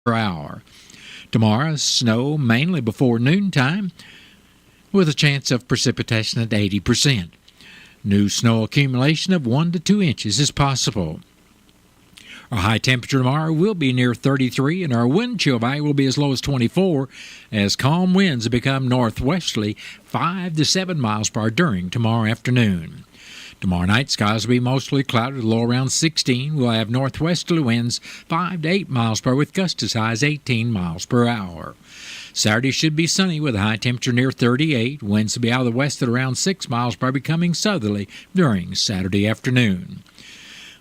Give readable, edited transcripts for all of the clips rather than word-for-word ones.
per hour. Tomorrow, snow mainly before noontime, with a chance of precipitation at 80%. New snow accumulation of 1 to 2 inches is possible. Our high temperature tomorrow will be near 33, and our wind chill value will be as low as 24, as calm winds become northwesterly 5 to 7 miles per hour during tomorrow afternoon. Tomorrow night, skies will be mostly cloudy with a low around 16. We'll have northwesterly winds 5 to 8 miles per hour with gusts as high as 18 miles per hour. Saturday should be sunny with a high temperature near 38. Winds will be out of the west at around 6 miles per hour, becoming southerly during Saturday afternoon.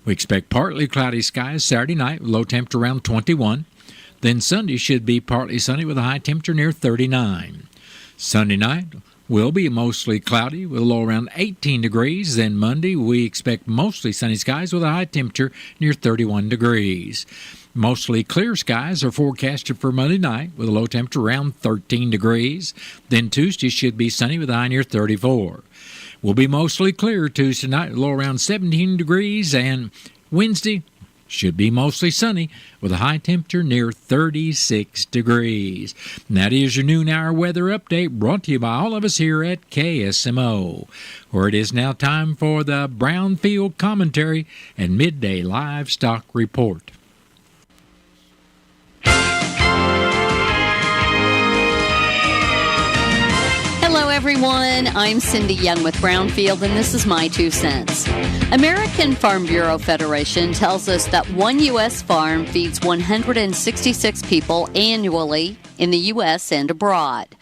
We expect partly cloudy skies Saturday night with low temperature around 21. Then Sunday should be partly sunny with a high temperature near 39. Sunday night will be mostly cloudy with a low around 18 degrees. Then Monday we expect mostly sunny skies with a high temperature near 31 degrees. Mostly clear skies are forecasted for Monday night with a low temperature around 13 degrees. Then Tuesday should be sunny with a high near 34. Will be mostly clear Tuesday night, low around 17 degrees, and Wednesday should be mostly sunny with a high temperature near 36 degrees. And that is your noon hour weather update brought to you by all of us here at KSMO, where it is now time for the Brownfield Commentary and Midday Livestock Report. Hello, everyone. I'm Cindy Young with Brownfield, and this is my 2 cents. American Farm Bureau Federation tells us that one U.S. farm feeds 166 people annually in the U.S. and abroad.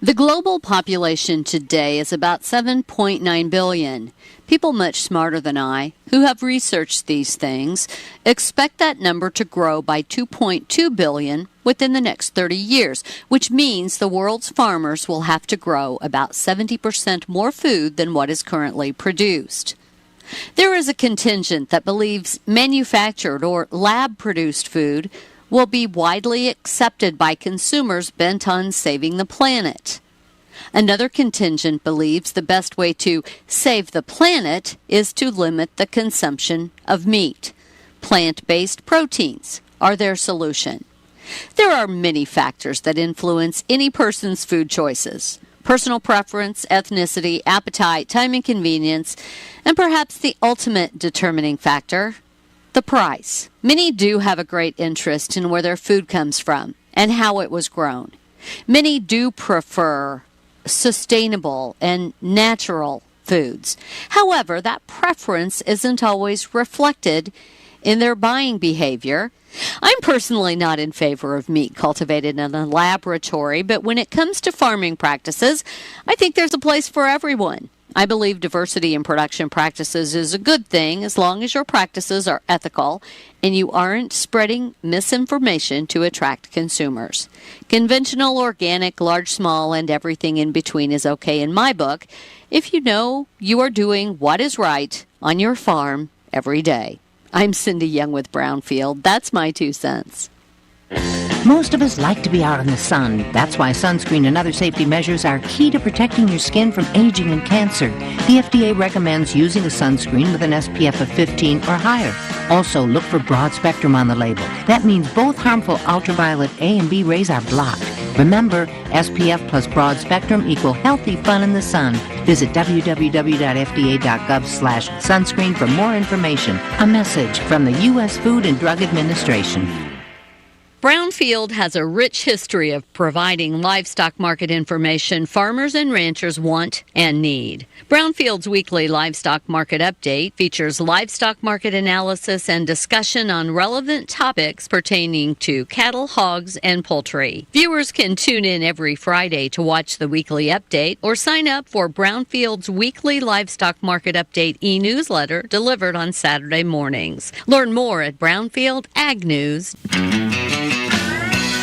The global population today is about 7.9 billion. People much smarter than I, who have researched these things, expect that number to grow by 2.2 billion within the next 30 years, which means the world's farmers will have to grow about 70% more food than what is currently produced. There is a contingent that believes manufactured or lab-produced food will be widely accepted by consumers bent on saving the planet. Another contingent believes the best way to save the planet is to limit the consumption of meat. Plant-based proteins are their solution. There are many factors that influence any person's food choices: personal preference, ethnicity, appetite, time and convenience, and perhaps the ultimate determining factor, the price. Many do have a great interest in where their food comes from and how it was grown. Many do prefer sustainable and natural foods. However, that preference isn't always reflected in their buying behavior. I'm personally not in favor of meat cultivated in a laboratory, but when it comes to farming practices, I think there's a place for everyone. I believe diversity in production practices is a good thing as long as your practices are ethical and you aren't spreading misinformation to attract consumers. Conventional, organic, large, small, and everything in between is okay in my book if you know you are doing what is right on your farm every day. I'm Cindy Young with Brownfield. That's my 2 cents. Most of us like to be out in the sun. That's why sunscreen and other safety measures are key to protecting your skin from aging and cancer. The FDA recommends using a sunscreen with an SPF of 15 or higher. Also, look for broad spectrum on the label. That means both harmful ultraviolet A and B rays are blocked. Remember, SPF plus broad spectrum equal healthy fun in the sun. Visit www.fda.gov/sunscreen for more information. A message from the U.S. Food and Drug Administration. Brownfield has a rich history of providing livestock market information farmers and ranchers want and need. Brownfield's weekly livestock market update features livestock market analysis and discussion on relevant topics pertaining to cattle, hogs, and poultry. Viewers can tune in every Friday to watch the weekly update or sign up for Brownfield's weekly livestock market update e-newsletter delivered on Saturday mornings. Learn more at Brownfield Ag News.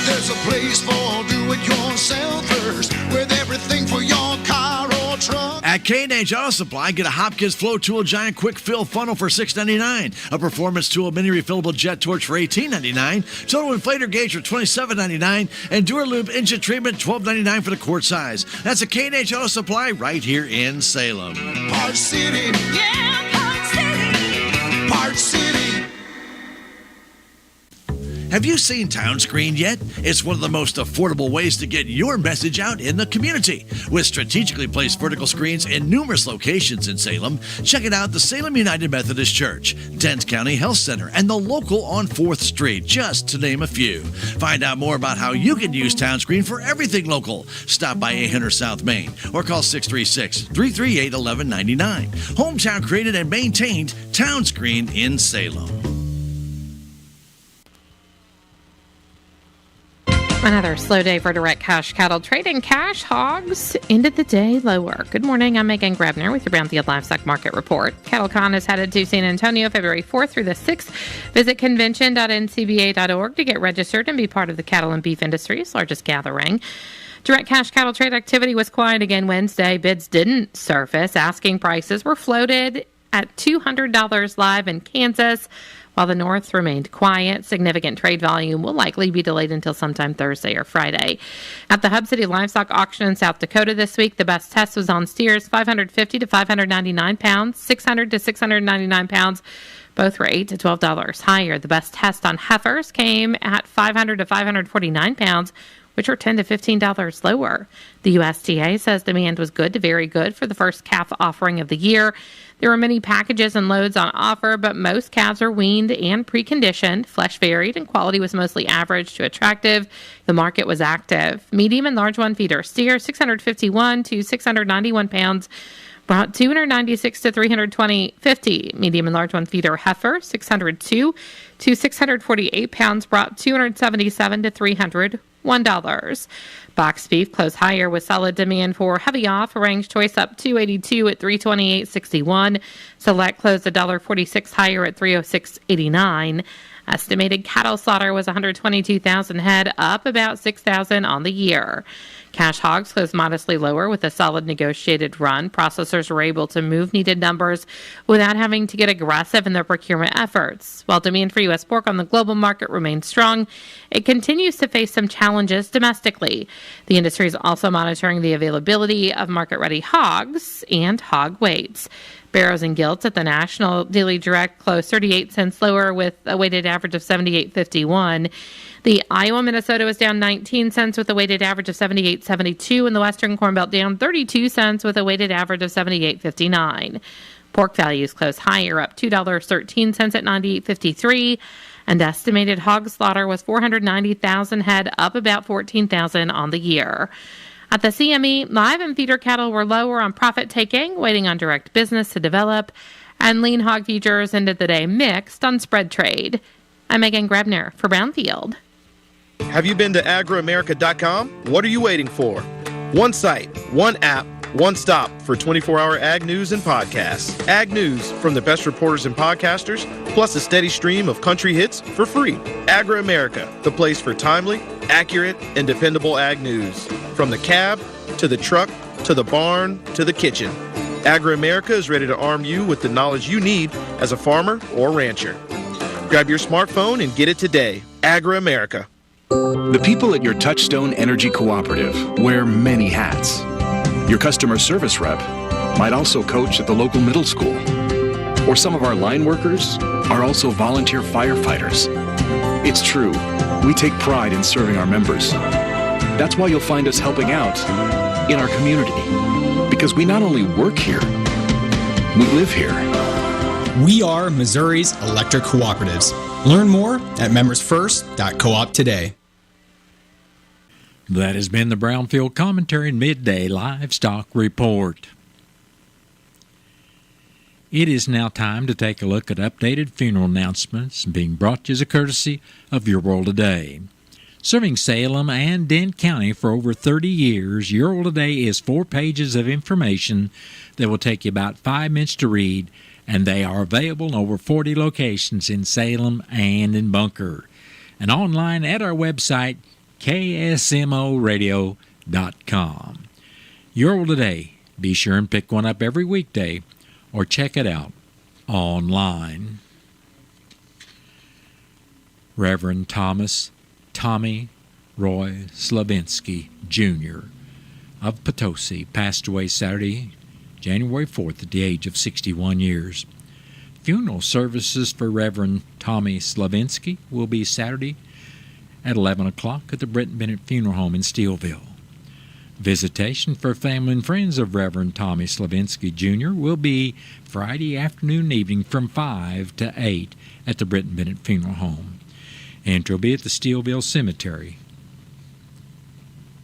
There's a place for do-it-yourselfers with everything for your car or truck. At K&H Auto Supply, get a Hopkins Flow Tool Giant Quick Fill Funnel for $6.99, a Performance Tool Mini Refillable Jet Torch for $18.99, Total Inflator Gauge for $27.99, and Duralube Engine Treatment $12.99 for the quart size. That's a K&H Auto Supply right here in Salem. Park City, yeah, Park City, Park City. Have you seen Town Screen yet? It's one of the most affordable ways to get your message out in the community. With strategically placed vertical screens in numerous locations in Salem, check it out: the Salem United Methodist Church, Dent County Health Center, and the local on 4th Street, just to name a few. Find out more about how you can use Town Screen for everything local. Stop by 800 South Main or call 636-338-1199. Hometown created and maintained, Town Screen in Salem. Another slow day for direct cash cattle trading. Cash hogs ended the day lower. Good morning. I'm Megan Grabner with your Brownfield Livestock Market Report. CattleCon is headed to San Antonio February 4th through the 6th. Visit convention.ncba.org to get registered and be part of the cattle and beef industry's largest gathering. Direct cash cattle trade activity was quiet again Wednesday. Bids didn't surface. Asking prices were floated at $200 live in Kansas, while the North remained quiet. Significant trade volume will likely be delayed until sometime Thursday or Friday. At the Hub City Livestock Auction in South Dakota this week, the best test was on steers, 550 to 599 pounds, 600 to 699 pounds. Both were $8 to $12 higher. The best test on heifers came at 500 to 549 pounds, which are $10 to $15 lower. The USDA says demand was good to very good for the first calf offering of the year. There were many packages and loads on offer, but most calves are weaned and preconditioned. Flesh varied and quality was mostly average to attractive. The market was active. Medium and large one feeder steer, 651 to 691 pounds, brought 296 to 320.50. Medium and large one feeder heifer, 602 to 648 pounds, brought 277 to $301. Box beef closed higher with solid demand for heavy offerings. Choice up 282 at 328.61. Select closed $1.46 higher at 306.89. Estimated cattle slaughter was 122,000 head, up about 6,000 on the year. Cash hogs closed modestly lower with a solid negotiated run. Processors were able to move needed numbers without having to get aggressive in their procurement efforts. While demand for U.S. pork on the global market remains strong, it continues to face some challenges domestically. The industry is also monitoring the availability of market-ready hogs and hog weights. Barrows and gilts at the National Daily Direct closed 38 cents lower with a weighted average of 78.51. The Iowa, Minnesota was down 19 cents with a weighted average of 78.72, and the Western Corn Belt down 32 cents with a weighted average of 78.59. Pork values closed higher, up $2.13 at 98.53, and estimated hog slaughter was 490,000 head, up about 14,000 on the year. At the CME, live and feeder cattle were lower on profit taking, waiting on direct business to develop, and lean hog futures ended the day mixed on spread trade. I'm Megan Grabner for Brownfield. Have you been to agroamerica.com? What are you waiting for? One site, one app, one stop for 24-hour ag news and podcasts. Ag news from the best reporters and podcasters, plus a steady stream of country hits for free. AgroAmerica, the place for timely, accurate, and dependable ag news. From the cab, to the truck, to the barn, to the kitchen. AgroAmerica is ready to arm you with the knowledge you need as a farmer or rancher. Grab your smartphone and get it today. AgroAmerica. The people at your Touchstone Energy Cooperative wear many hats. Your customer service rep might also coach at the local middle school. Or some of our line workers are also volunteer firefighters. It's true, we take pride in serving our members. That's why you'll find us helping out in our community. Because we not only work here, we live here. We are Missouri's electric cooperatives. Learn more at membersfirst.coop today. That has been the Brownfield Commentary and Midday Livestock Report. It is now time to take a look at updated funeral announcements being brought to you as a courtesy of Your World Today. Serving Salem and Dent County for over 30 years, Your World Today is 4 pages of information that will take you about 5 minutes to read, and they are available in over 40 locations in Salem and in Bunker, and online at our website, KSMOradio.com. Your World Today. Be sure and pick one up every weekday or check it out online. Reverend Tommy Roy Slavinsky, Jr. of Potosi passed away Saturday, January 4th at the age of 61 years. Funeral services for Reverend Tommy Slavinsky will be Saturday, at 11 o'clock at the Britton Bennett Funeral Home in Steelville. Visitation for family and friends of Reverend Tommy Slavinsky Jr. will be Friday afternoon and evening from 5 to 8 at the Britton Bennett Funeral Home. Entry will be at the Steelville Cemetery.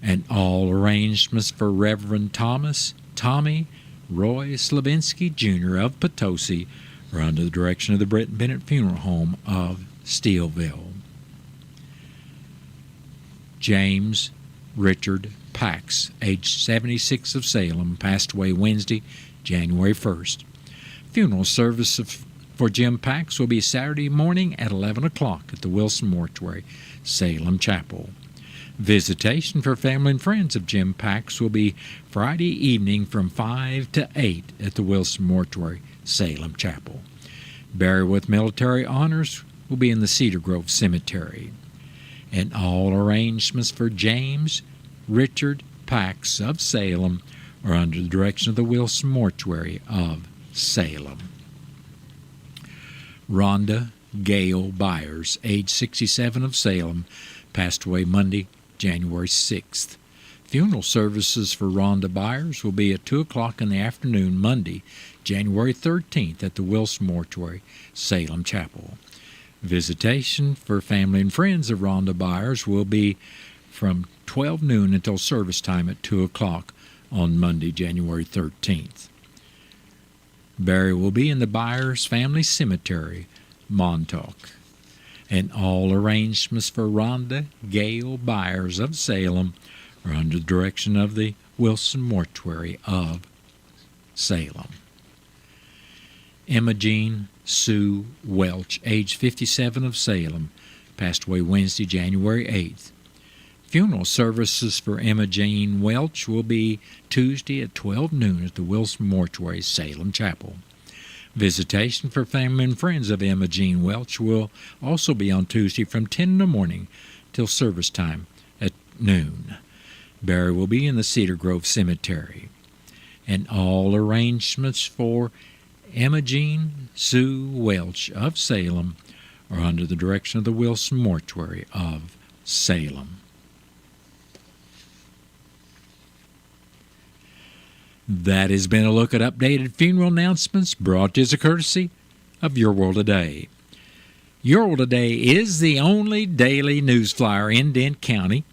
And all arrangements for Reverend Tommy Roy Slavinsky Jr. of Potosi are under the direction of the Britton Bennett Funeral Home of Steelville. James Richard Pax, age 76 of Salem, passed away Wednesday, January 1st. Funeral service for Jim Pax will be Saturday morning at 11 o'clock at the Wilson Mortuary, Salem Chapel. Visitation for family and friends of Jim Pax will be Friday evening from 5 to 8 at the Wilson Mortuary, Salem Chapel. Burial with military honors will be in the Cedar Grove Cemetery. And all arrangements for James Richard Pax of Salem are under the direction of the Wilson Mortuary of Salem. Rhonda Gale Byers, age 67 of Salem, passed away Monday, January 6th. Funeral services for Rhonda Byers will be at 2 o'clock in the afternoon Monday, January 13th at the Wilson Mortuary, Salem Chapel. Visitation for family and friends of Rhonda Byers will be from 12 noon until service time at 2 o'clock on Monday, January 13th. Burial will be in the Byers Family Cemetery, Montauk. And all arrangements for Rhonda Gale Byers of Salem are under the direction of the Wilson Mortuary of Salem. Emma Jean Sue Welch, age 57 of Salem, passed away Wednesday, January 8th. Funeral services for Emma Jean Welch will be Tuesday at 12 noon at the Wilson Mortuary, Salem Chapel. Visitation for family and friends of Emma Jean Welch will also be on Tuesday from 10 in the morning till service time at noon. Burial will be in the Cedar Grove Cemetery. And all arrangements for Emma Jean Sue Welch of Salem are under the direction of the Wilson Mortuary of Salem. That has been a look at updated funeral announcements brought to you as a courtesy of Your World Today. Your World Today is the only daily news flyer in Dent County.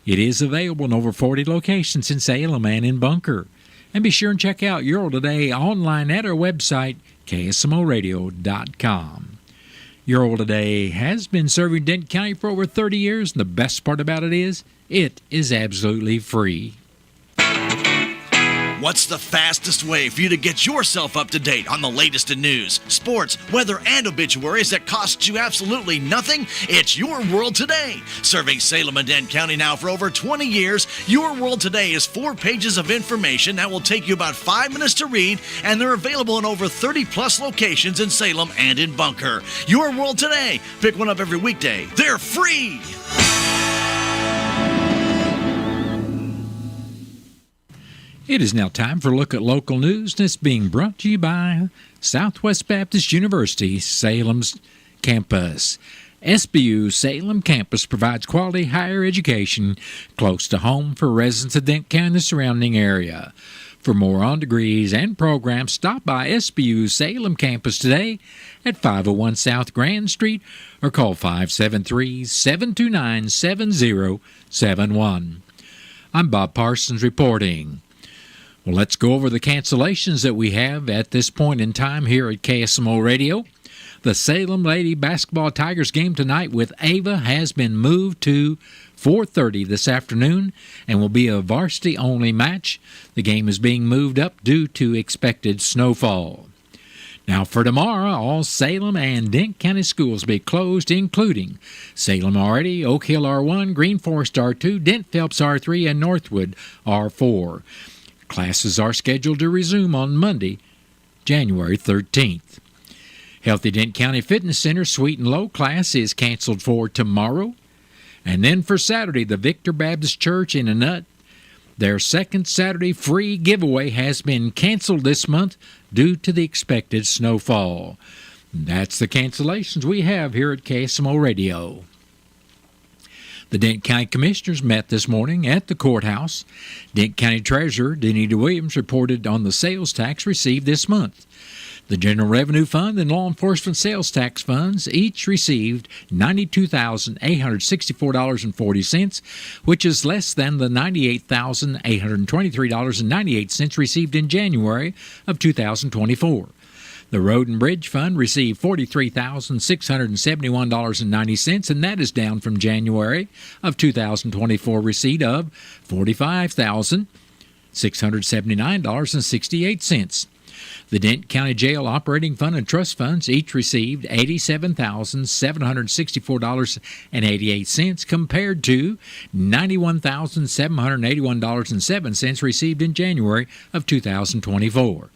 It is available in over 40 locations in Salem and in Bunker. And be sure and check out Your World Today online at our website, KSMOradio.com. Your World Today has been serving Dent County for over 30 years, and the best part about it is absolutely free. What's the fastest way for you to get yourself up to date on the latest in news, sports, weather, and obituaries that costs you absolutely nothing? It's Your World Today. Serving Salem and Dent County now for over 20 years, Your World Today is 4 pages of information that will take you about 5 minutes to read, and they're available in over 30-plus locations in Salem and in Bunker. Your World Today. Pick one up every weekday. They're free! It is now time for a look at local news, and it's being brought to you by Southwest Baptist University, Salem's campus. SBU Salem campus provides quality higher education close to home for residents of Dent County and the surrounding area. For more on degrees and programs, stop by SBU Salem campus today at 501 South Grand Street or call 573-729-7071. I'm Bob Parsons reporting. Well, let's go over the cancellations that we have at this point in time here at KSMO Radio. The Salem Lady Basketball Tigers game tonight with Ava has been moved to 4:30 this afternoon and will be a varsity-only match. The game is being moved up due to expected snowfall. Now for tomorrow, all Salem and Dent County schools will be closed, including Salem R80, Oak Hill R1, Green Forest R2, Dent Phelps R3, and Northwood R4. Classes are scheduled to resume on Monday, January 13th. Healthy Dent County Fitness Center Sweet and Low class is canceled for tomorrow. And then for Saturday, the Victor Baptist Church in Annut, their second Saturday free giveaway has been canceled this month due to the expected snowfall. That's the cancellations we have here at KSMO Radio. The Dent County Commissioners met this morning at the courthouse. Dent County Treasurer Denita Williams reported on the sales tax received this month. The General Revenue Fund and Law Enforcement Sales Tax Funds each received $92,864.40, which is less than the $98,823.98 received in January of 2024. The Road and Bridge Fund received $43,671.90, and that is down from January of 2024 receipt of $45,679.68. The Dent County Jail Operating Fund and Trust Funds each received $87,764.88 compared to $91,781.07 received in January of 2024.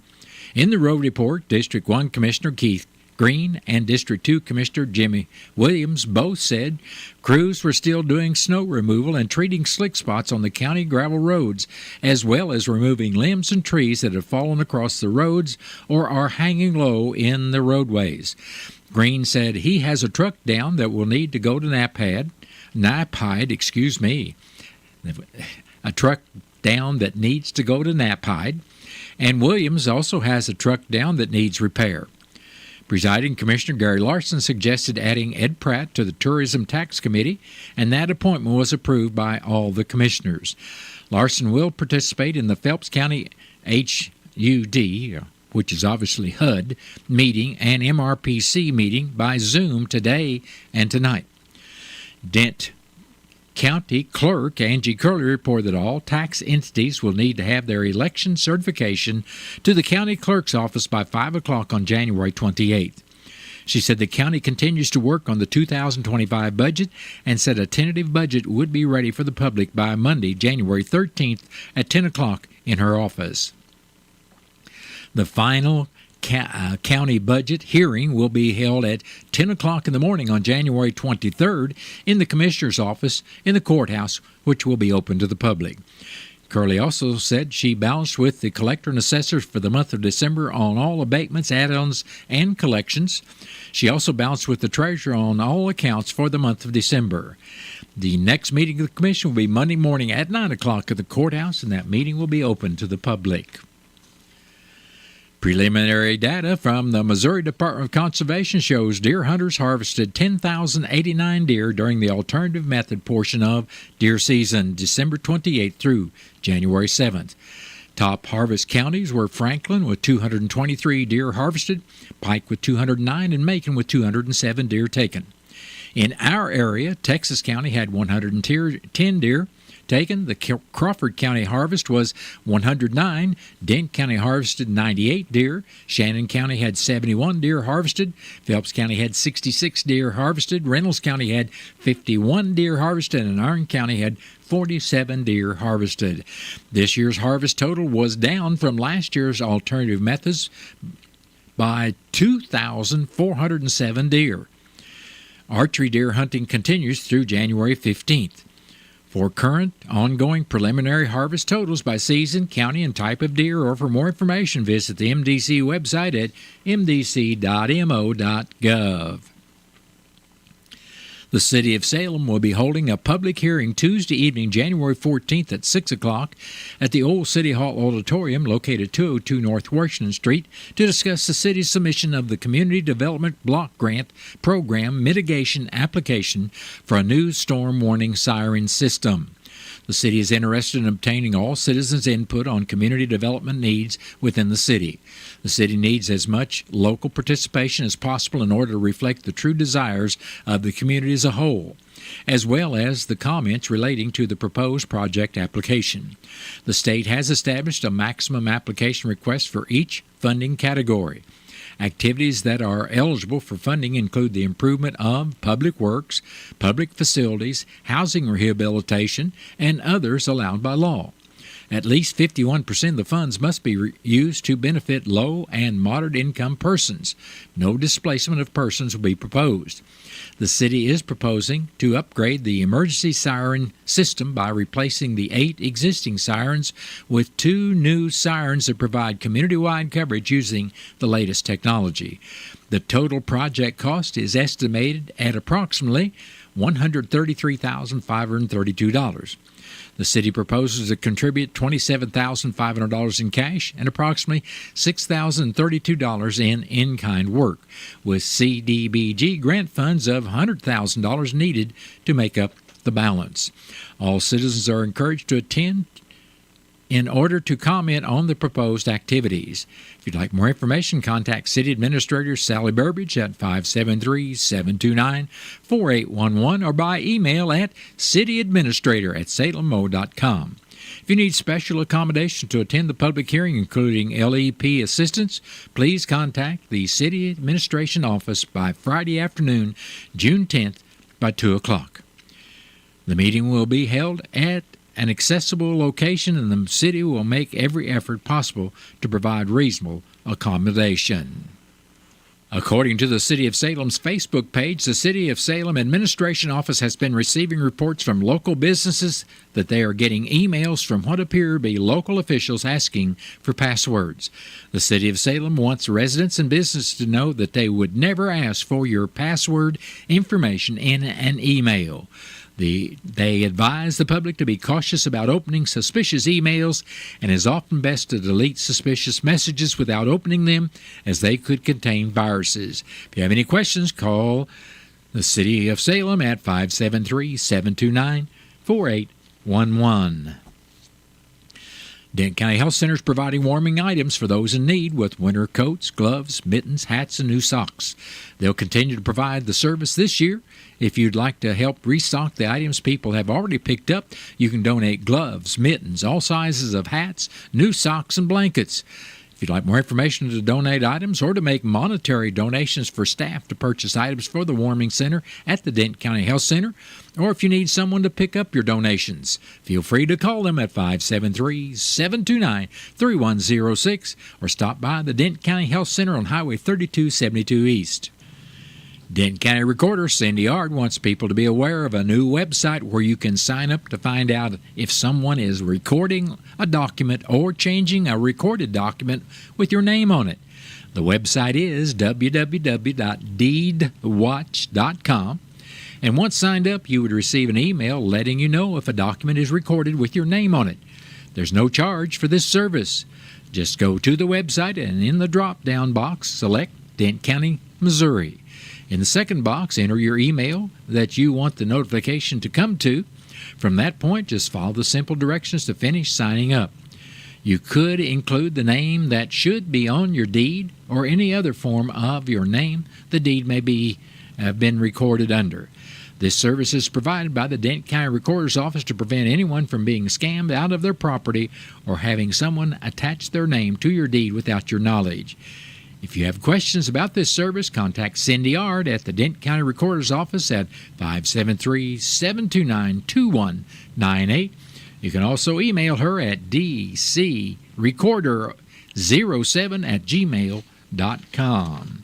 In the road report, District 1 Commissioner Keith Green and District 2 Commissioner Jimmy Williams both said crews were still doing snow removal and treating slick spots on the county gravel roads, as well as removing limbs and trees that have fallen across the roads or are hanging low in the roadways. Green said he has a truck down that will need to go to NAPID, a truck down that needs to go to NAPID, and Williams also has a truck down that needs repair. Presiding Commissioner Gary Larson suggested adding Ed Pratt to the Tourism Tax Committee, and that appointment was approved by all the commissioners. Larson will participate in the Phelps County HUD, which is obviously HUD, meeting and MRPC meeting by Zoom today and tonight. Dent County Clerk Angie Curley reported that all tax entities will need to have their election certification to the county clerk's office by 5 o'clock on January 28th. She said the county continues to work on the 2025 budget and said a tentative budget would be ready for the public by Monday, January 13th at 10 o'clock in her office. The final county budget hearing will be held at 10 o'clock in the morning on January 23rd in the Commissioner's office in the courthouse, which will be open to the public. Curley also said she balanced with the collector and assessors for the month of December on all abatements, add-ons, and collections. She also balanced with the treasurer on all accounts for the month of December. The next meeting of the commission will be Monday morning at 9 o'clock at the courthouse, and that meeting will be open to the public. Preliminary data from the Missouri Department of Conservation shows deer hunters harvested 10,089 deer during the alternative method portion of deer season, December 28th through January 7th. Top harvest counties were Franklin with 223 deer harvested, Pike with 209, and Macon with 207 deer taken. In our area, Texas County had 110 deer taken. The Crawford County harvest was 109. Dent County harvested 98 deer. Shannon County had 71 deer harvested. Phelps County had 66 deer harvested. Reynolds County had 51 deer harvested. And Iron County had 47 deer harvested. This year's harvest total was down from last year's alternative methods by 2,407 deer. Archery deer hunting continues through January 15th. For current, ongoing preliminary harvest totals by season, county, and type of deer, or for more information, visit the MDC website at mdc.mo.gov. The City of Salem will be holding a public hearing Tuesday evening, January 14th at 6 o'clock at the Old City Hall Auditorium located 202 North Washington Street to discuss the city's submission of the Community Development Block Grant Program Mitigation Application for a new storm warning siren system. The city is interested in obtaining all citizens' input on community development needs within the city. The city needs as much local participation as possible in order to reflect the true desires of the community as a whole, as well as the comments relating to the proposed project application. The state has established a maximum application request for each funding category. Activities that are eligible for funding include the improvement of public works, public facilities, housing rehabilitation, and others allowed by law. At least 51% of the funds must be used to benefit low and moderate income persons. No displacement of persons will be proposed. The city is proposing to upgrade the emergency siren system by replacing the 8 existing sirens with 2 new sirens that provide community-wide coverage using the latest technology. The total project cost is estimated at approximately $133,532. The city proposes to contribute $27,500 in cash and approximately $6,032 in in-kind work, with CDBG grant funds of $100,000 needed to make up the balance. All citizens are encouraged to attend in order to comment on the proposed activities. If you'd like more information, contact City Administrator Sally Burbridge at 573-729-4811 or by email at cityadministrator@salemo.com. If you need special accommodation to attend the public hearing, including LEP assistance, please contact the City Administration Office by Friday afternoon, June 10th, by 2 o'clock. The meeting will be held at an accessible location, and the city will make every effort possible to provide reasonable accommodation. According to the City of Salem's Facebook page, the City of Salem Administration Office has been receiving reports from local businesses that they are getting emails from what appear to be local officials asking for passwords. The City of Salem wants residents and businesses to know that they would never ask for your password information in an email. They advise the public to be cautious about opening suspicious emails, and it is often best to delete suspicious messages without opening them, as they could contain viruses. If you have any questions, call the City of Salem at 573-729-4811. Denton County Health Center is providing warming items for those in need with winter coats, gloves, mittens, hats, and new socks. They'll continue to provide the service this year. If you'd like to help restock the items people have already picked up, you can donate gloves, mittens, all sizes of hats, new socks, and blankets. If you'd like more information to donate items or to make monetary donations for staff to purchase items for the warming center at the Denton County Health Center, or if you need someone to pick up your donations, feel free to call them at 573-729-3106 or stop by the Denton County Health Center on Highway 3272 East. Denton County Recorder Cindy Ard wants people to be aware of a new website where you can sign up to find out if someone is recording a document or changing a recorded document with your name on it. The website is www.deedwatch.com, and once signed up, you would receive an email letting you know if a document is recorded with your name on it. There's no charge for this service. Just go to the website and in the drop-down box, select Denton County, Missouri. In the second box, enter your email that you want the notification to come to. From that point, just follow the simple directions to finish signing up. You could include the name that should be on your deed or any other form of your name the deed may have been recorded under. This service is provided by the Denton County Recorder's Office to prevent anyone from being scammed out of their property or having someone attach their name to your deed without your knowledge. If you have questions about this service, contact Cindy Ard at the Denton County Recorder's Office at 573-729-2198. You can also email her at dcrecorder07@gmail.com.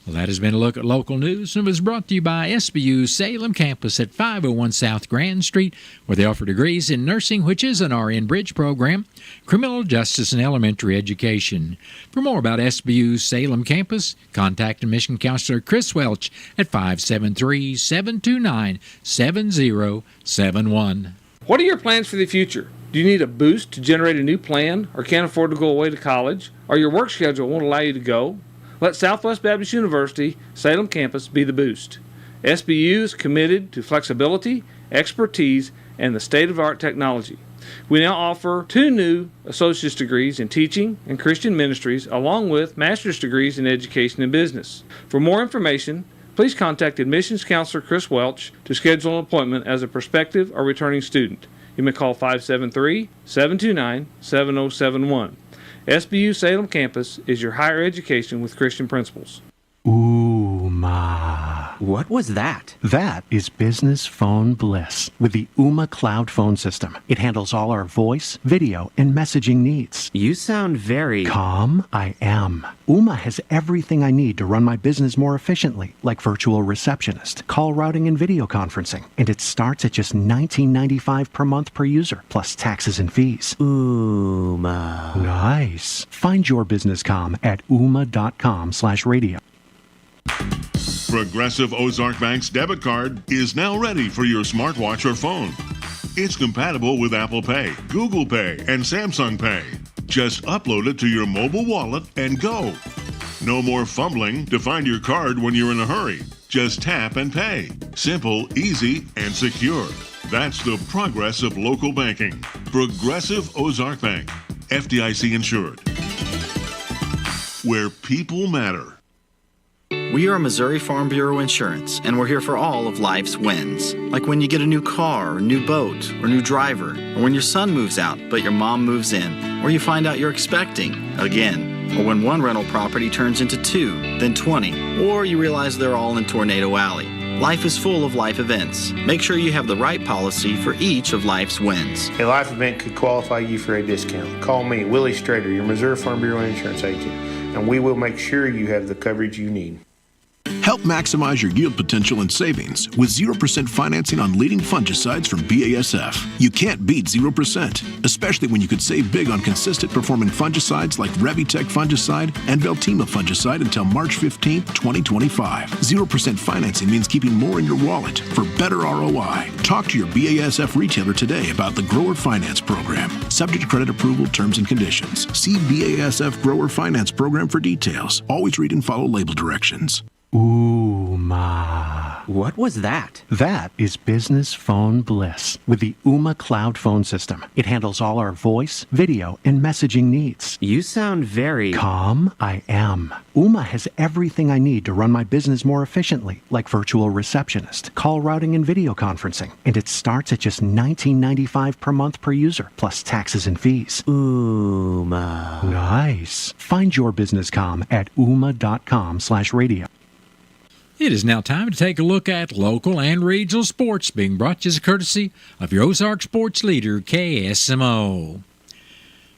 Well, that has been a look at local news, and was brought to you by SBU Salem Campus at 501 South Grand Street, where they offer degrees in nursing, which is an RN Bridge program, criminal justice, and elementary education. For more about SBU Salem Campus, contact admission counselor Chris Welch at 573-729-7071. What are your plans for the future? Do you need a boost to generate a new plan, or can't afford to go away to college, or your work schedule won't allow you to go? Let Southwest Baptist University Salem Campus be the boost. SBU is committed to flexibility, expertise, and the state-of-the-art technology. We now offer 2 new associate's degrees in teaching and Christian ministries, along with master's degrees in education and business. For more information, please contact admissions counselor Chris Welch to schedule an appointment as a prospective or returning student. You may call 573-729-7071. SBU Salem Campus is your higher education with Christian principles. Ooma. What was that? That is business phone bliss with the Ooma Cloud Phone System. It handles all our voice, video, and messaging needs. You sound very... Calm? I am. Ooma has everything I need to run my business more efficiently, like virtual receptionist, call routing, and video conferencing. And it starts at just $19.95 per month per user, plus taxes and fees. Ooma. Nice. Find your business comm at ooma.com/radio. Progressive Ozark Bank's debit card is now ready for your smartwatch or phone. It's compatible with Apple Pay, Google Pay, and Samsung Pay. Just upload it to your mobile wallet and go. No more fumbling to find your card when you're in a hurry. Just tap and pay. Simple, easy, and secure. That's the progress of local banking. Progressive Ozark Bank. FDIC insured. Where people matter. We are Missouri Farm Bureau Insurance, and we're here for all of life's wins. Like when you get a new car, or new boat, or new driver, or when your son moves out, but your mom moves in, or you find out you're expecting again, or when one rental property turns into 2, then 20, or you realize they're all in Tornado Alley. Life is full of life events. Make sure you have the right policy for each of life's wins. A life event could qualify you for a discount. Call me, Willie Strader, your Missouri Farm Bureau Insurance agent, and we will make sure you have the coverage you need. Help maximize your yield potential and savings with 0% financing on leading fungicides from BASF. You can't beat 0%, especially when you could save big on consistent performing fungicides like Revitec fungicide and Veltima fungicide until March 15, 2025. 0% financing means keeping more in your wallet for better ROI. Talk to your BASF retailer today about the Grower Finance Program. Subject to credit approval, terms and conditions. See BASF Grower Finance Program for details. Always read and follow label directions. Ooma. What was that? That is business phone bliss with the Ooma Cloud Phone System. It handles all our voice, video, and messaging needs. You sound very... Calm? I am. Ooma has everything I need to run my business more efficiently, like virtual receptionist, call routing and video conferencing. And it starts at just $19.95 per month per user, plus taxes and fees. Ooma. Nice. Find your business calm at ooma.com/radio. It is now time to take a look at local and regional sports, being brought to you as a courtesy of your Ozark sports leader, KSMO.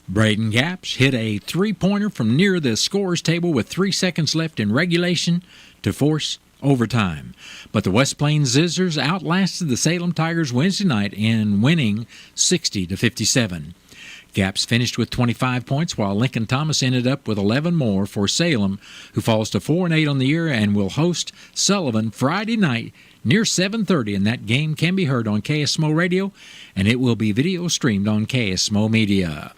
Braden Gaps hit a three-pointer from near the scorer's table with 3 seconds left in regulation to force overtime. But the West Plains Zizzers outlasted the Salem Tigers Wednesday night in winning 60-57. Gaps finished with 25 points, while Lincoln Thomas ended up with 11 more for Salem, who falls to 4-8 on the year and will host Sullivan Friday night near 7:30, and that game can be heard on KSMO Radio, and it will be video streamed on KSMO Media.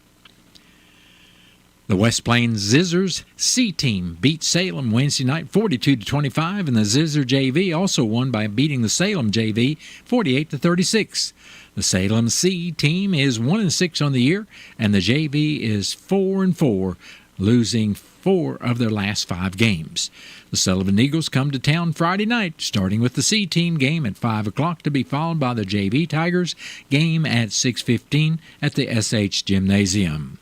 The West Plains Zizzers C team beat Salem Wednesday night 42-25, and the Zizzer JV also won by beating the Salem JV 48-36. The Salem C team is 1-6 on the year, and the JV is 4-4, losing 4 of their last 5 games. The Sullivan Eagles come to town Friday night, starting with the C team game at 5 o'clock to be followed by the JV Tigers game at 6:15 at the SH Gymnasium.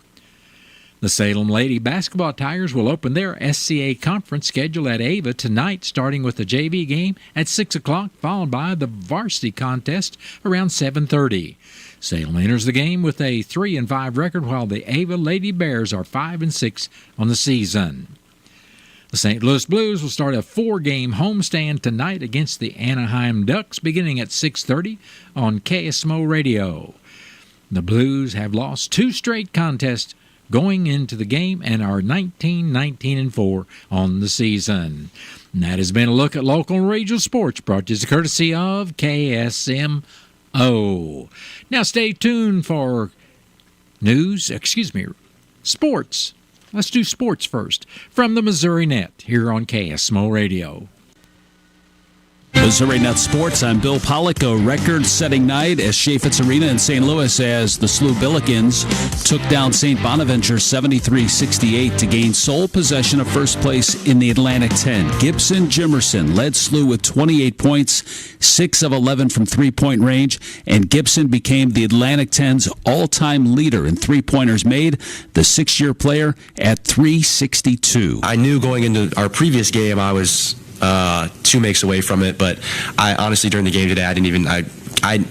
The Salem Lady Basketball Tigers will open their SCA conference schedule at Ava tonight, starting with the JV game at 6 o'clock, followed by the varsity contest around 7:30. Salem enters the game with a 3-5 record, while the Ava Lady Bears are 5-6 on the season. The St. Louis Blues will start a 4-game homestand tonight against the Anaheim Ducks, beginning at 6:30 on KSMO Radio. The Blues have lost 2 straight contests going into the game and are 19-4 on the season. And that has been a look at local and regional sports, brought to you as a courtesy of KSMO. Now stay tuned for sports. Let's do sports first from the Missouri Net here on KSMO Radio. Missouri Net Sports, I'm Bill Pollock. A record-setting night at Chaffetz Arena in St. Louis as the SLU Billikens took down St. Bonaventure 73-68 to gain sole possession of first place in the Atlantic 10. Gibson Jimerson led SLU with 28 points, 6 of 11 from three-point range, and Gibson became the Atlantic 10's all-time leader in three-pointers made, the 6-year player at 362. I knew going into our previous game I was 2 makes away from it, but I honestly during the game today I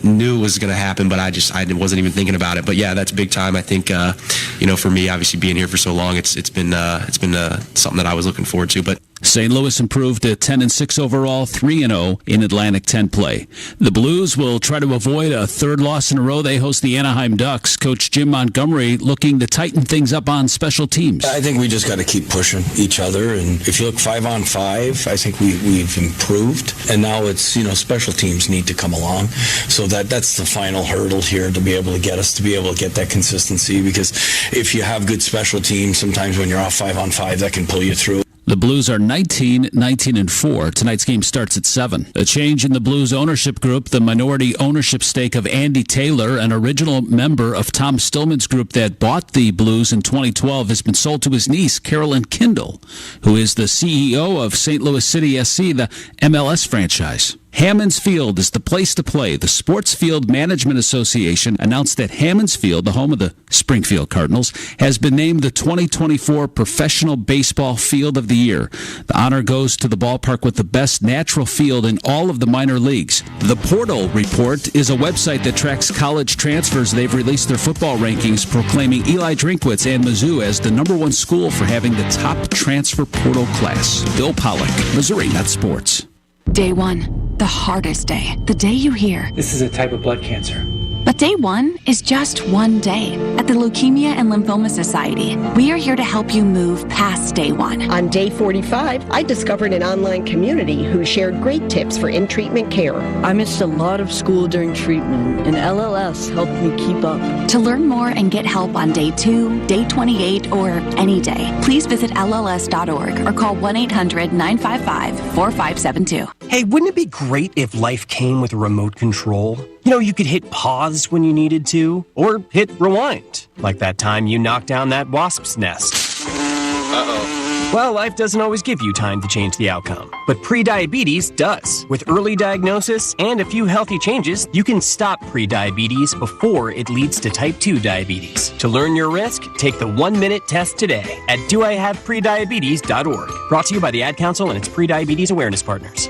knew it was going to happen, but I wasn't even thinking about it. But yeah, that's big time. I think for me, obviously being here for so long, it's been something that I was looking forward to. But St. Louis improved to 10-6 overall, 3-0 in Atlantic 10 play. The Blues will try to avoid a third loss in a row. They host the Anaheim Ducks. Coach Jim Montgomery looking to tighten things up on special teams. I think we just got to keep pushing each other. And if you look 5-on-5, I think we've improved. And now it's, special teams need to come along. So that's the final hurdle here to be able to get us to be able to get that consistency. Because if you have good special teams, sometimes when you're off 5-on-5, that can pull you through. The Blues are 19-4. Tonight's game starts at 7. A change in the Blues ownership group. The minority ownership stake of Andy Taylor, an original member of Tom Stillman's group that bought the Blues in 2012, has been sold to his niece, Carolyn Kindle, who is the CEO of St. Louis City SC, the MLS franchise. Hammonds Field is the place to play. The Sports Field Management Association announced that Hammonds Field, the home of the Springfield Cardinals, has been named the 2024 Professional Baseball Field of the Year. The honor goes to the ballpark with the best natural field in all of the minor leagues. The Portal Report is a website that tracks college transfers. They've released their football rankings, proclaiming Eli Drinkwitz and Mizzou as the #1 school for having the top transfer portal class. Bill Pollock, Missouri Net Sports. Day 1, the hardest day. The day you hear, "This is a type of blood cancer." But day 1 is just one day. At the Leukemia and Lymphoma Society, we are here to help you move past day 1. On day 45, I discovered an online community who shared great tips for in-treatment care. I missed a lot of school during treatment, and LLS helped me keep up. To learn more and get help on day 2, day 28, or any day, please visit LLS.org or call 1-800-955-4572. Hey, wouldn't it be great if life came with a remote control? You could hit pause when you needed to, or hit rewind, like that time you knocked down that wasp's nest. Uh-oh. Well, life doesn't always give you time to change the outcome, but prediabetes does. With early diagnosis and a few healthy changes, you can stop prediabetes before it leads to type 2 diabetes. To learn your risk, take the 1-minute test today at doihaveprediabetes.org. Brought to you by the Ad Council and its prediabetes awareness partners.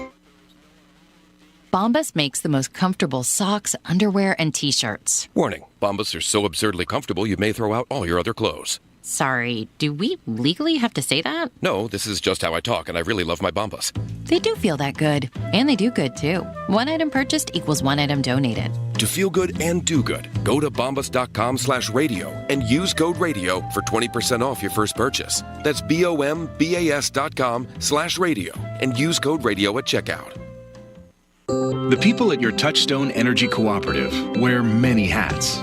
Bombas makes the most comfortable socks, underwear, and T-shirts. Warning, Bombas are so absurdly comfortable you may throw out all your other clothes. Sorry, do we legally have to say that? No, this is just how I talk, and I really love my Bombas. They do feel that good. And they do good, too. One item purchased equals one item donated. To feel good and do good, go to bombas.com/radio and use code radio for 20% off your first purchase. That's bombas.com/radio and use code radio at checkout. The people at your Touchstone Energy Cooperative wear many hats.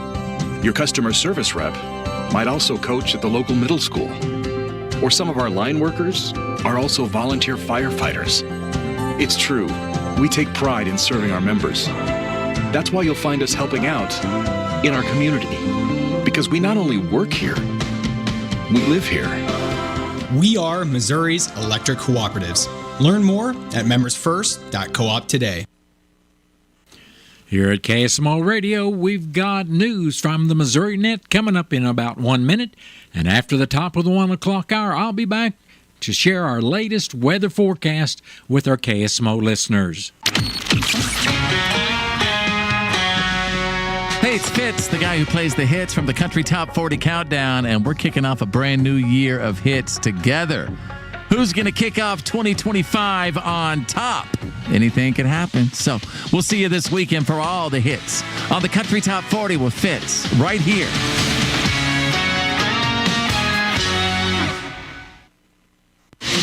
Your customer service rep might also coach at the local middle school. Or some of our line workers are also volunteer firefighters. It's true, we take pride in serving our members. That's why you'll find us helping out in our community. Because we not only work here, we live here. We are Missouri's electric cooperatives. Learn more at membersfirst.coop today. Here at KSMO Radio, we've got news from the Missouri Net coming up in about 1 minute. And after the top of the 1 o'clock hour, I'll be back to share our latest weather forecast with our KSMO listeners. Hey, it's Fitz, the guy who plays the hits from the Country Top 40 Countdown, and we're kicking off a brand new year of hits together. Who's going to kick off 2025 on top? Anything can happen. So we'll see you this weekend for all the hits on the Country Top 40 with Fitz right here.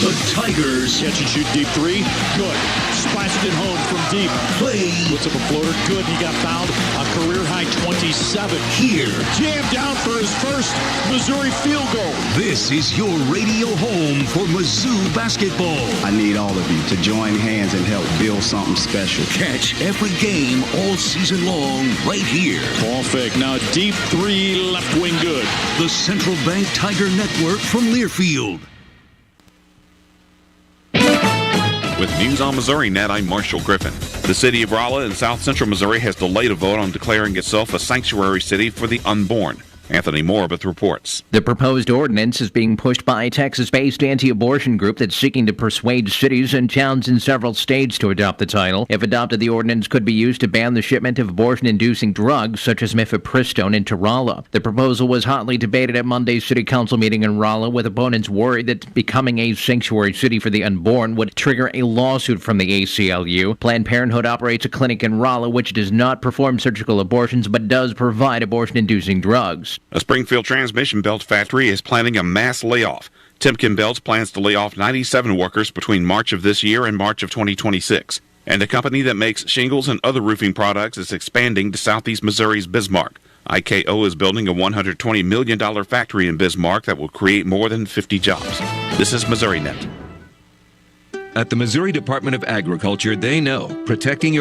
The Tigers. Catch and shoot deep three. Good. Splashed it home from deep. Play. Puts up a floater. Good. He got fouled. A career high 27. Here. Jammed down for his first Missouri field goal. This is your radio home for Mizzou basketball. I need all of you to join hands and help build something special. Catch every game all season long right here. Ball fake. Now deep three. Left wing good. The Central Bank Tiger Network from Learfield. With News on Missouri Net, I'm Marshall Griffin. The city of Rolla in south central Missouri has delayed a vote on declaring itself a sanctuary city for the unborn. Anthony Morabith reports. The proposed ordinance is being pushed by a Texas-based anti-abortion group that's seeking to persuade cities and towns in several states to adopt the title. If adopted, the ordinance could be used to ban the shipment of abortion-inducing drugs such as mifepristone into Rolla. The proposal was hotly debated at Monday's city council meeting in Rolla, with opponents worried that becoming a sanctuary city for the unborn would trigger a lawsuit from the ACLU. Planned Parenthood operates a clinic in Rolla which does not perform surgical abortions but does provide abortion-inducing drugs. A Springfield transmission belt factory is planning a mass layoff. Timken Belts plans to lay off 97 workers between March of this year and March of 2026. And a company that makes shingles and other roofing products is expanding to southeast Missouri's Bismarck. IKO is building a $120 million factory in Bismarck that will create more than 50 jobs. This is Missouri Net. At the Missouri Department of Agriculture, they know protecting your